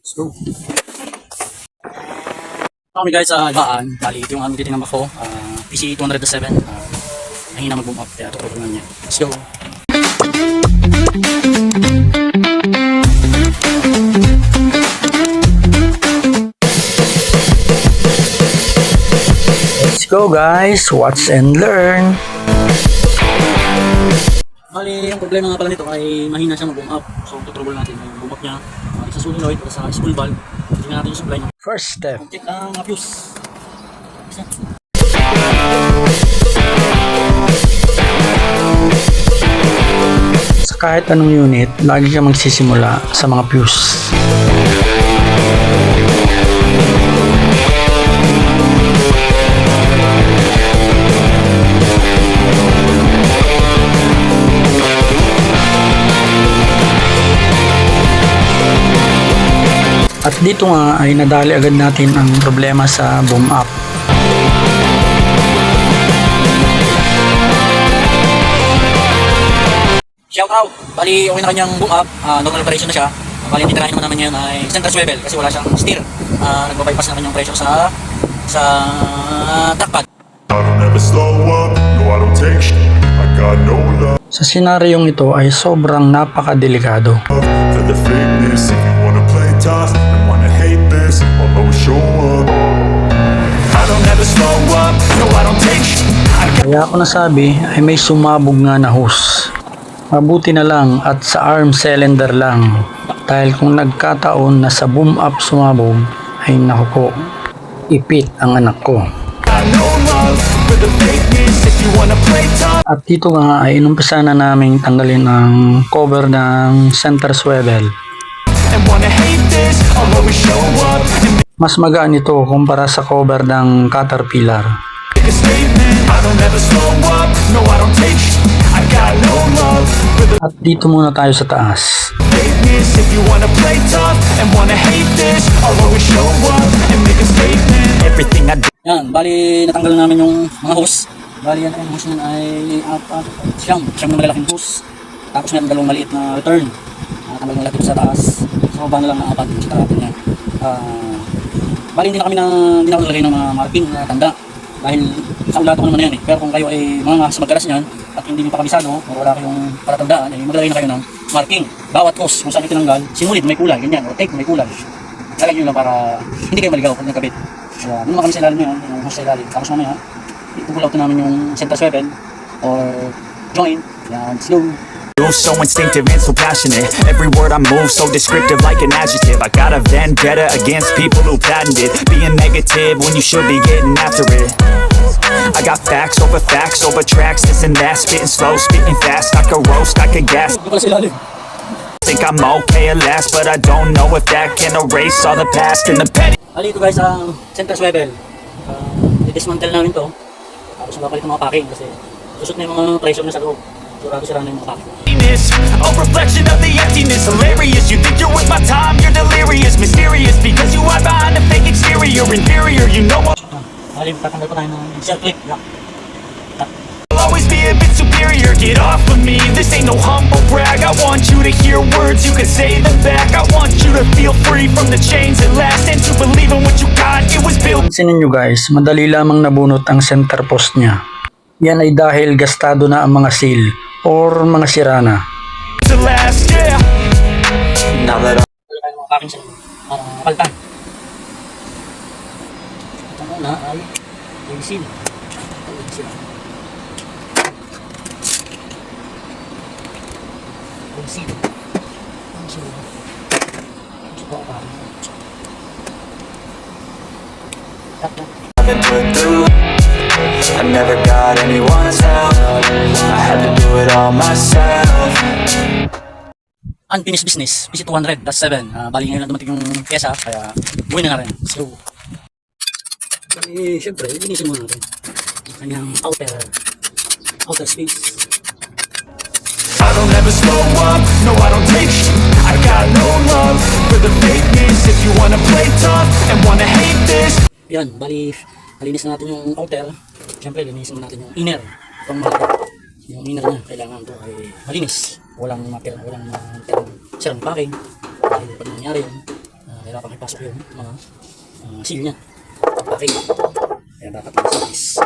So, kami guys sa ibaan, bali ito yung aming titinang ako, PC 207, mahina mag-boom up, kaya tutulog lang niya. Let's go! Let's go guys, watch and learn! Bali, yung problema nga pala nito ay mahina siya mag-boom up, so tutulog natin yung boom up niya, sa solenoid o sa spool valve. Tingnan natin yung supply niya. First step, check ang mga fuse. Sa kahit anong unit, lagi kang magsisimula sa mga fuse. At dito nga ay nadali agad natin ang problema sa boom up. Shout out! Bali, okay na kanyang boom up. Normal operation na siya. Bali, titirahin naman naman ngayon ay center swivel kasi wala siyang steer. Nagbabypass na kanyang pressure sa trackpad. Sa senaryong ito ay sobrang napakadelikado. Kaya ako nasabi ay may sumabog nga na hose. Mabuti na lang at sa arm cylinder lang, dahil kung nagkataon na sa boom up sumabog ay naku po, ipit ang anak ko. At dito nga ay inumpisa na namin tanggalin ang cover ng center swivel. Mas magaan ito kumpara sa cover ng Caterpillar. At dito muna tayo sa taas. Yan, bali natanggal namin yung mga hose. Bali yan ang hose nun ay siyam na malalaking hose. Tapos meron dalawang maliit na return. Tanggal na lahat sa taas. So ba na lang na apat yung sa natin yan. Bali hindi na ako nalagay ng mga marking na tanda. Dahil sa ulato ko naman yan eh. Pero kung kayo ay mga sa magkaras niyan at hindi nyo pa kabisado o wala kayong palatandaan, ay maglalagay na kayo ng marking. Bawat hose kung saan ito tinanggal, sinulid may kulay, ganyan, o tape may kulay. Lalagay nyo lang para hindi kayo maligaw pag nagkabit. Kaya naman kami sa ilalim nyo, yung hose sa ilalim. Tapos mamaya, itugulaw ito namin yung center swivel or joint. Yan, slow. So instinctive and so passionate. Every word I move so descriptive like an adjective. I got a vendetta against people who patented being negative when you should be getting after it. I got facts over tracks, this and that, spitting slow, spitting fast. I could roast, I could gas. Think I'm okay at last, but I don't know if that can erase all the past and the petty. Ito guys, ang center swivel. I-dismantle namin to. Tapos mapapalit ng mga packing kasi susot na yung mga pressure na sa loob. Surado sira na yung mga packing. A reflection of the emptiness, hilarious. You think you're worth my time, you're delirious. Mysterious because you hide behind a fake exterior. Inferior, you know Tatanggal pa tayo ng shell clip. I'll always be a bit superior. Get off of me, this ain't no humble brag. I want you to hear words, you can say them back. I want you to feel free from the chains at last, and to believe in what you got, it was built. Pansinin nyo guys, madali lamang nabunot ang center post niya. Yan ay dahil gastado na ang mga seal or mga sira na. To last, yeah. Now that Mga packing sa paltan. Ito muna ay yung seal. I never got anyone's help. I had to do it all myself. Unfinished business, PC 200, that's 7. Bali ngayon na dumating yung pyesa, kaya buhay na rin. So, syempre, linisin muna natin yung kanyang outer space. I don't ever slow up, no I don't take shit. I got no love for the fakeness. If you wanna play tough and wanna hate this. Yan, bali, nalinis na natin yung outer. Syempre, linisin na natin yung inner. Yung inner niya, kailangan ito ay malinis. Walang sirang packing. Dahil pag nangyari yun, mahirapan ipasok yung mga seal niya. Okay. Kaya dapat lang sa is.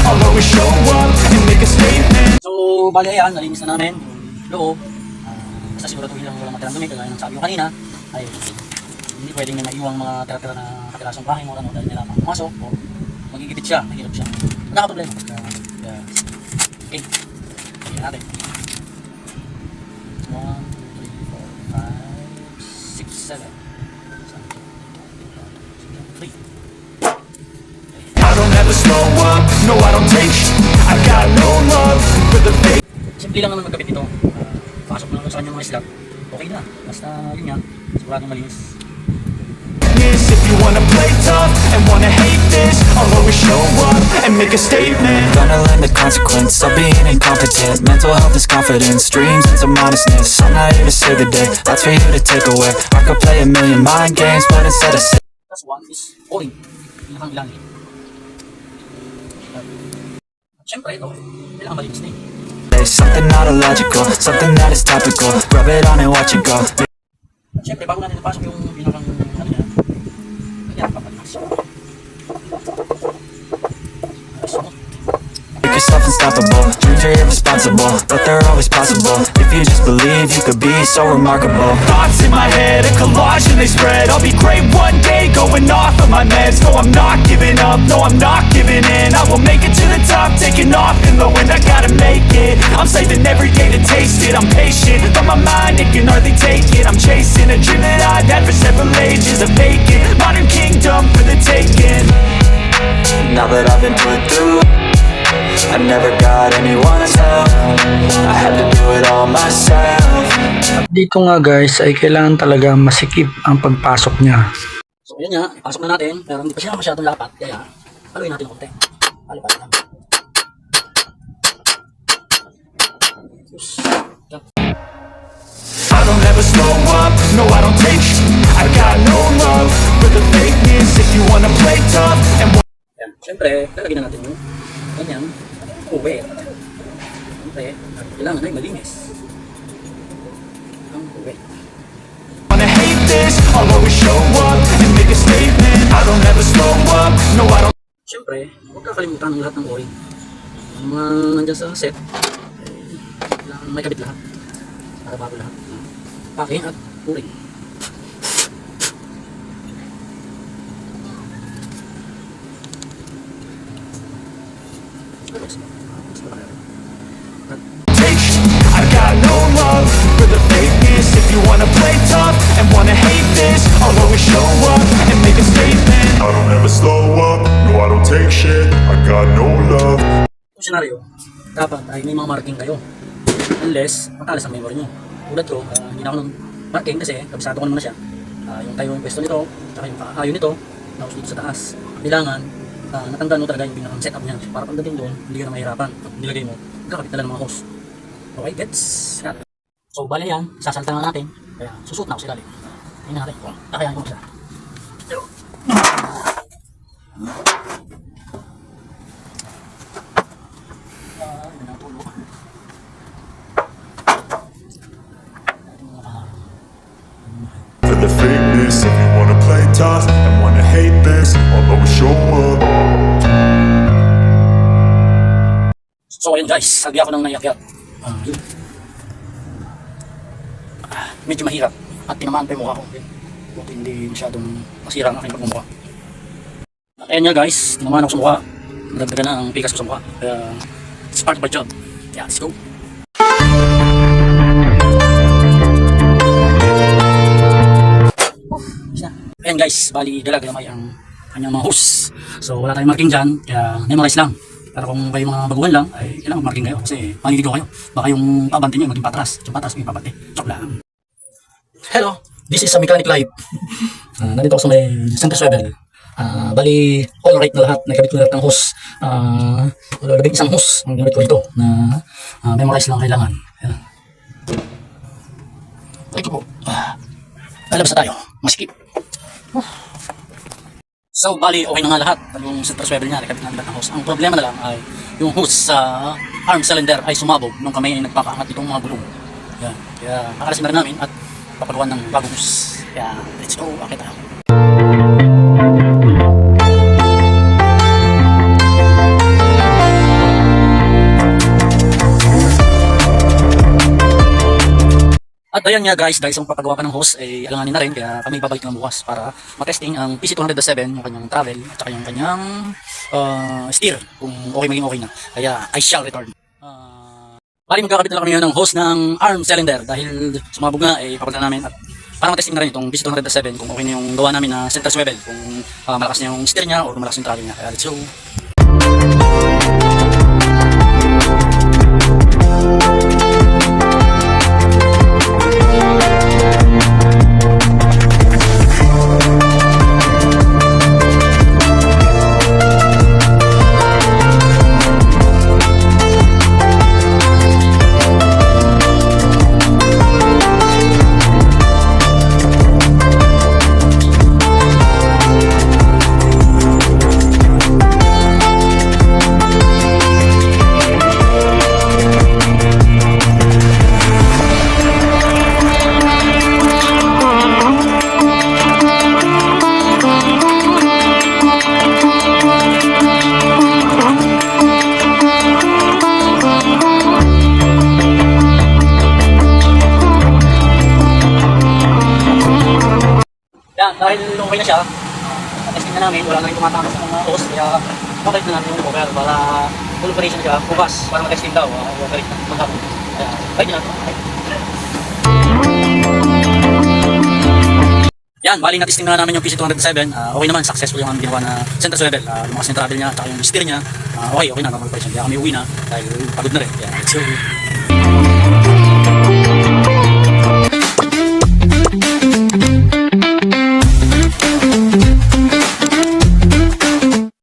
I'll always show up and make a statement. So, bali ayan, nalinis na namin yung loob. Basta siguraduhin lang walang matirang dumi, kagaya ng sabi ko kanina, ay hindi pwedeng may maiwang mga tira-tira na katirasong bahay mo ano, dahil nila pumasok o magigipit siya, mahirap siya. Nakaproblema. Okay. Tingnan natin. 1, 2, 3, 4, 5, 6, 7. 3. I don't ever slow up, no I don't take sh- I got no love for the fake. Simple lang naman magkabit nito. Pasok mo lang sa kanyang mga slot. Okay na. Basta yun nga. Siguradong malinis. If you wanna play tough and wanna hate this, I'll always show up and make a statement. Gonna learn the consequence of being incompetent. Mental health is confidence, dreams and some honestness. I'm not here to save the day, that's for you to take away. I could play a million mind games, but instead of Plus one is pouring. Pinakang ilalim. At syempre ito, kailangan malinis na eh. something not illogical, something that is topical. Rub it on and watch it go. At syempre, bago natin napasok yung pinakang ano niya, kaya papalinis. Make yourself unstoppable, dreams are irresponsible, but they're always possible. If you just believe, you could be so remarkable. Thoughts in my head, a collage and they spread. I'll be great one day, going off of my meds. No, I'm not giving up, no, I'm not giving in. I will make it to the top, taking off in the wind. I gotta make it, I'm saving every day to taste it. I'm patient, but my mind, it can hardly take it. I'm chasing a dream that I've had for several ages. A vacant, modern kingdom for the taking. Now that I've been put through, I never got anyone's help. I had to do it all myself. Dito nga guys ay kailangan talaga masikip ang pagpasok niya. So yun nga, ipasok na natin, pero hindi pa siya masyadong lapat, kaya haluin natin konti. Halo-halo lang. I don't ever slow up, no I don't take sh- I got no love for the fakeness. If you wanna play tough and Yan, syempre, lalagyan na natin yung kanyang uwe. Syempre, kailangan ay malinis. Ang uwe. wanna hate this, I'll always show up and make a statement. I don't ever slow up, no I don't. Syempre, huwag kakalimutan ng lahat ng o-ring. Ang mga nandyan sa set, kailangan may kabit lahat. Para bago lahat. Pake at o-ring. Take sh- I got no love for the fakeness. If you wanna play tough and wanna hate this, I'll always show up and make a statement. I don't ever slow up, no I don't take shit, I got no love. Yung senaryo, dapat ay may mga marking kayo. Unless, matalas ang memory nyo. Tulad ko, hindi na ako ng marking kasi kabisado ko naman na siya. Yung tayo yung pwesto nito, tsaka yung kaayo nito, tapos dito sa taas. Kailangan, natandaan mo talaga yung pinakang setup niya. Para pagdating doon, hindi ka na mahirapan. Pag nilagay mo, magkakabit na lang ng mga hose. Okay, gets? Yan. So, bali yan, sasalta na natin. Kaya, susuot na ako sa ilalim. Tingnan natin kung kakayanin ko siya. Pero, For the fakeness, if you wanna play tough and wanna hate this, I'll always show up. So ayun guys, sagdi ako ng naiakyat. Yun. Medyo mahirap at tinamaan pa yung mukha ko. Buti hindi masyadong masira ang aking pagmumukha. At ayun nga guys, tinamaan ako sa mukha. Nadagdagan na ang pikas ko sa mukha. Kaya it's part of our job. Yeah, let's go. Ayan guys, bali dala-galamay ang kanyang mga hose. So wala tayong marking dyan, kaya memorize lang. Pero kung kayo mga baguhan lang, ay kailangan marking kayo kasi maliligaw kayo. Baka yung pabante nyo maging patras. Yung patras yung pabante. Chok lang. Hello, this is a mechanic live. Nandito ako sa may center swivel. Bali, all right na lahat. Nagkabit ko na lahat ng hose. Labing isang hose ang gamit ko ito na memorize lang kailangan. Ayan. Ito po. Lalabas na tayo. Masikip. So, bali, okay na nga lahat. Yung center swivel niya, nakabit na lahat ng hose. Ang problema na lang ay yung hose sa arm cylinder ay sumabog nung kami ay nagpapaangat itong mga gulong. Yan. Kaya nakalasin na rin namin at papagawa ng bagong hose. Kaya let's go, akit tayo. At ayan nga guys, dahil sa pagpapagawa pa ng hose, ay alanganin na rin, kaya kami babalik na bukas para matesting ang PC207, yung kanyang travel, at saka yung kanyang steer, kung okay maging okay na. Kaya I shall return. Bali magkakabit na lang kami ngayon ng hose ng arm cylinder dahil sumabog na, ay papalitan namin at para matesting na rin itong PC207 kung okay na yung gawa namin na center swivel, kung malakas na yung steer niya o malakas yung travel niya. Kaya let's go! Yan, dahil okay na siya, testing na namin, wala na rin tumatama sa mga hose, kaya mabalik na namin yung cover para full operation siya, bukas, para matesting daw, operate na, maghapon. Kaya, balik na natin. Yan, bali na-testing na namin yung PC207, okay naman, successful yung ginawa na center swivel, lumakas yung travel niya, at yung steer niya, okay na, normal operation, kaya kami uwi na, dahil pagod na rin, kaya let's go.